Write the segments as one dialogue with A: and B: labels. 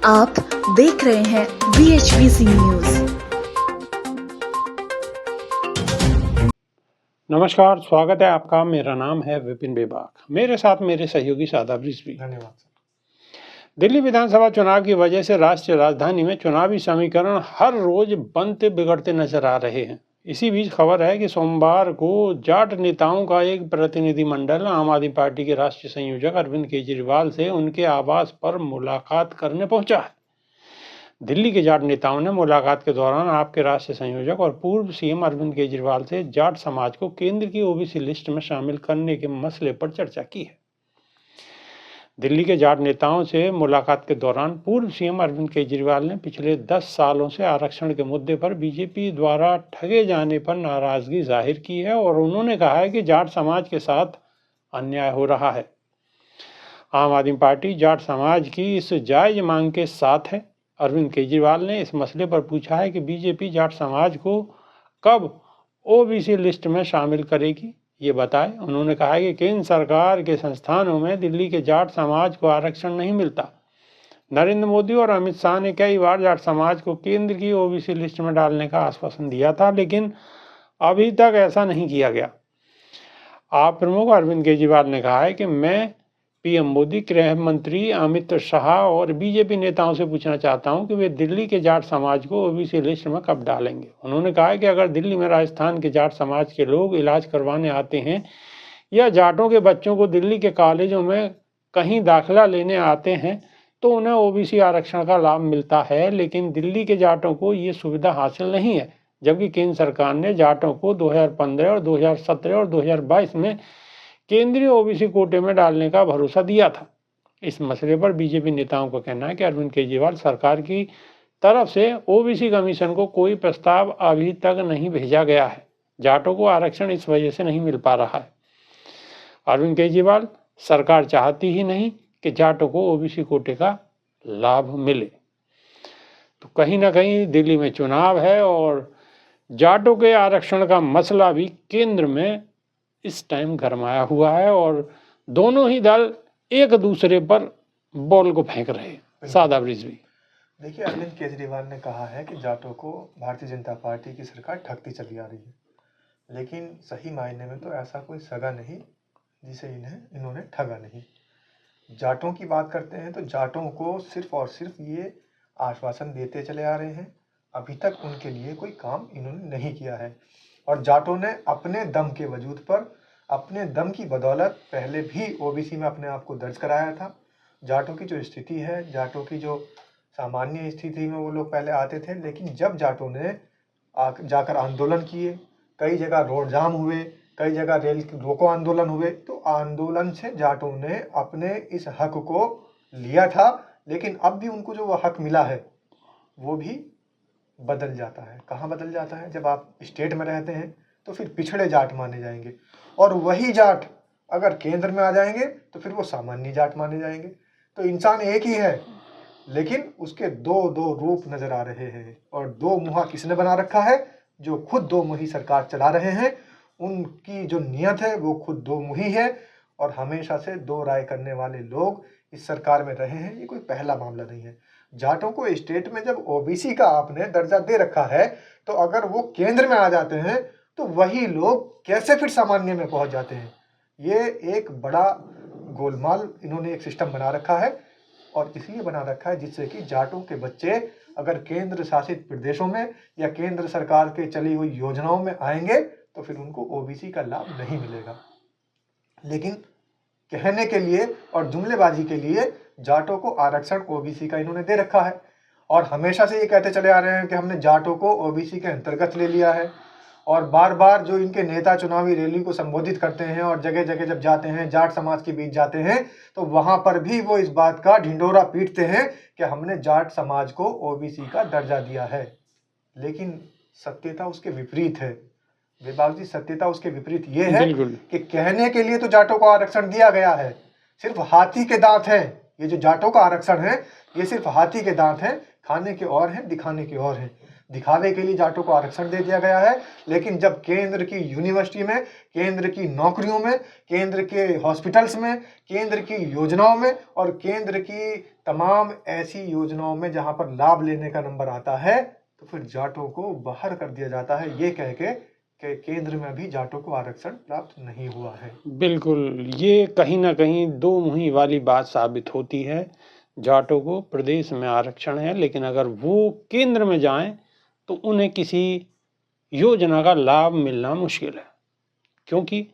A: आप देख रहे हैं VHVC न्यूज।
B: नमस्कार, स्वागत है आपका। मेरा नाम है विपिन बेबाक। मेरे साथ मेरे सहयोगी शादाब रिजवी।
C: धन्यवाद सर।
B: दिल्ली विधानसभा चुनाव की वजह से राष्ट्रीय राजधानी में चुनावी समीकरण हर रोज बनते बिगड़ते नजर आ रहे हैं। इसी बीच खबर है कि सोमवार को जाट नेताओं का एक प्रतिनिधिमंडल आम आदमी पार्टी के राष्ट्रीय संयोजक अरविंद केजरीवाल से उनके आवास पर मुलाकात करने पहुंचा है। दिल्ली के जाट नेताओं ने मुलाकात के दौरान आपके राष्ट्रीय संयोजक और पूर्व सीएम अरविंद केजरीवाल से जाट समाज को केंद्र की ओबीसी लिस्ट में शामिल करने के मसले पर चर्चा की है। दिल्ली के जाट नेताओं से मुलाकात के दौरान पूर्व सीएम अरविंद केजरीवाल ने पिछले 10 सालों से आरक्षण के मुद्दे पर बीजेपी द्वारा ठगे जाने पर नाराजगी जाहिर की है और उन्होंने कहा है कि जाट समाज के साथ अन्याय हो रहा है। आम आदमी पार्टी जाट समाज की इस जायज मांग के साथ है। अरविंद केजरीवाल ने इस मसले पर पूछा है कि बीजेपी जाट समाज को कब ओबीसी लिस्ट में शामिल करेगी, ये बताएं। उन्होंने कहा कि केंद्र सरकार के संस्थानों में दिल्ली के जाट समाज को आरक्षण नहीं मिलता। नरेंद्र मोदी और अमित शाह ने कई बार जाट समाज को केंद्र की ओबीसी लिस्ट में डालने का आश्वासन दिया था, लेकिन अभी तक ऐसा नहीं किया गया। आप प्रमुख अरविंद केजरीवाल ने कहा है कि मैं पीएम मोदी, गृह मंत्री अमित शाह और बीजेपी नेताओं से पूछना चाहता हूं कि वे दिल्ली के जाट समाज को ओबीसी लिस्ट में कब डालेंगे। उन्होंने कहा है कि अगर दिल्ली में राजस्थान के जाट समाज के लोग इलाज करवाने आते हैं या जाटों के बच्चों को दिल्ली के कॉलेजों में कहीं दाखिला लेने आते हैं तो उन्हें ओबीसी आरक्षण का लाभ मिलता है, लेकिन दिल्ली के जाटों को ये सुविधा हासिल नहीं है। जबकि केंद्र सरकार ने जाटों को 2015 और 2017 और 2022 में केंद्रीय ओबीसी कोटे में डालने का भरोसा दिया था। इस मसले पर बीजेपी नेताओं का कहना है कि अरविंद केजरीवाल सरकार की तरफ से ओबीसी कमीशन को कोई प्रस्ताव अभी तक नहीं भेजा गया है। जाटों को आरक्षण इस वजह से नहीं मिल पा रहा है। अरविंद केजरीवाल सरकार चाहती ही नहीं कि जाटों को ओबीसी कोटे का लाभ मिले। तो कहीं ना कहीं दिल्ली में चुनाव है और जाटों के आरक्षण का मसला भी केंद्र में इस टाइम गरमाया हुआ है और दोनों ही दल एक दूसरे पर बॉल को फेंक रहे हैं। शादाब रिजवी।
C: देखिए, अरविंद केजरीवाल ने कहा है कि जाटों को भारतीय जनता पार्टी की सरकार ठगती चली आ रही है, लेकिन सही मायने में तो ऐसा कोई सगा नहीं जिसे इन्होंने ठगा नहीं। जाटों की बात करते हैं तो जाटों को सिर्फ और सिर्फ ये आश्वासन देते चले आ रहे हैं, अभी तक उनके लिए कोई काम इन्होंने नहीं किया है। और जाटों ने अपने दम के वजूद पर, अपने दम की बदौलत पहले भी ओबीसी में अपने आप को दर्ज कराया था। जाटों की जो स्थिति है, जाटों की जो सामान्य स्थिति में वो लोग पहले आते थे, लेकिन जब जाटों ने जाकर आंदोलन किए, कई जगह रोड जाम हुए, कई जगह रेल रोको आंदोलन हुए, तो आंदोलन से जाटों ने अपने इस हक को लिया था। लेकिन अब भी उनको जो वो हक मिला है वो भी बदल जाता है। कहाँ बदल जाता है? जब आप स्टेट में रहते हैं तो फिर पिछड़े जाट माने जाएंगे, और वही जाट अगर केंद्र में आ जाएंगे तो फिर वो सामान्य जाट माने जाएंगे। तो इंसान एक ही है, लेकिन उसके दो दो रूप नजर आ रहे हैं। और दो मुहा किसने बना रखा है? जो खुद दो मुही सरकार चला रहे हैं, उनकी जो नियत है वो खुद दो मुही है, और हमेशा से दो राय करने वाले लोग इस सरकार में रहे हैं। ये कोई पहला मामला नहीं है। जाटों को स्टेट में जब ओबीसी का आपने दर्जा दे रखा है, तो अगर वो केंद्र में आ जाते हैं तो वही लोग कैसे फिर सामान्य में पहुंच जाते हैं? ये एक बड़ा गोलमाल इन्होंने एक सिस्टम बना रखा है, और इसलिए बना रखा है जिससे कि जाटों के बच्चे अगर केंद्र शासित प्रदेशों में या केंद्र सरकार के चली हुई योजनाओं में आएंगे तो फिर उनको ओबीसी का लाभ नहीं मिलेगा। लेकिन कहने के लिए और जुमलेबाजी के लिए जाटों को आरक्षण ओबीसी का इन्होंने दे रखा है, और हमेशा से ये कहते चले आ रहे हैं कि हमने जाटों को ओबीसी के अंतर्गत ले लिया है। और बार बार जो इनके नेता चुनावी रैली को संबोधित करते हैं और जगह जगह जब जाते हैं, जाट समाज के बीच जाते हैं, तो वहां पर भी वो इस बात का ढिंढोरा पीटते हैं कि हमने जाट समाज को ओबीसी का दर्जा दिया है। लेकिन सत्यता उसके विपरीत है। बेबाक जी, सत्यता उसके विपरीत ये है कि कहने के लिए तो जाटों को आरक्षण दिया गया है, सिर्फ हाथी के दांत हैं। ये जो जाटों का आरक्षण है ये सिर्फ हाथी के दांत हैं, खाने के और हैं, दिखाने के और हैं। दिखावे के लिए जाटों को आरक्षण दे दिया गया है, लेकिन जब केंद्र की यूनिवर्सिटी में, केंद्र की नौकरियों में, केंद्र के हॉस्पिटल्स में, केंद्र की योजनाओं में और केंद्र की तमाम ऐसी योजनाओं में जहां पर लाभ लेने का नंबर आता है, तो फिर जाटों को बाहर कर दिया जाता है, ये कह के कि केंद्र में भी जाटों को आरक्षण प्राप्त नहीं हुआ है।
B: बिल्कुल, ये कहीं ना कहीं दो मुही वाली बात साबित होती है। जाटों को प्रदेश में आरक्षण है, लेकिन अगर वो केंद्र में जाएं तो उन्हें किसी योजना का लाभ मिलना मुश्किल है, क्योंकि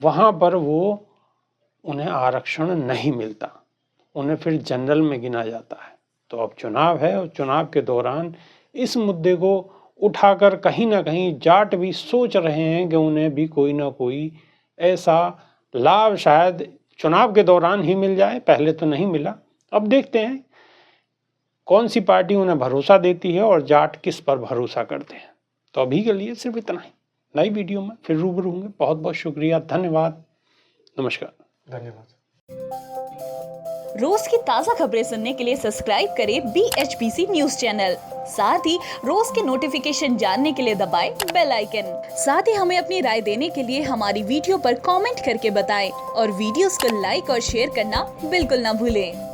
B: वहाँ पर उन्हें आरक्षण नहीं मिलता, उन्हें फिर जनरल में गिना जाता है। तो अब चुनाव है और चुनाव के दौरान इस मुद्दे को उठाकर कहीं ना कहीं जाट भी सोच रहे हैं कि उन्हें भी कोई ना कोई ऐसा लाभ शायद चुनाव के दौरान ही मिल जाए। पहले तो नहीं मिला, अब देखते हैं कौन सी पार्टी उन्हें भरोसा देती है और जाट किस पर भरोसा करते हैं। तो अभी के लिए सिर्फ इतना ही। नई वीडियो में फिर रूबरू होंगे। बहुत बहुत शुक्रिया, धन्यवाद, नमस्कार।
C: धन्यवाद।
A: रोज की ताज़ा खबरें सुनने के लिए सब्सक्राइब करें BHPC न्यूज चैनल। साथ ही रोज के नोटिफिकेशन जानने के लिए दबाएं बेल आइकन। साथ ही हमें अपनी राय देने के लिए हमारी वीडियो पर कमेंट करके बताएं और वीडियोस को लाइक और शेयर करना बिल्कुल ना भूलें।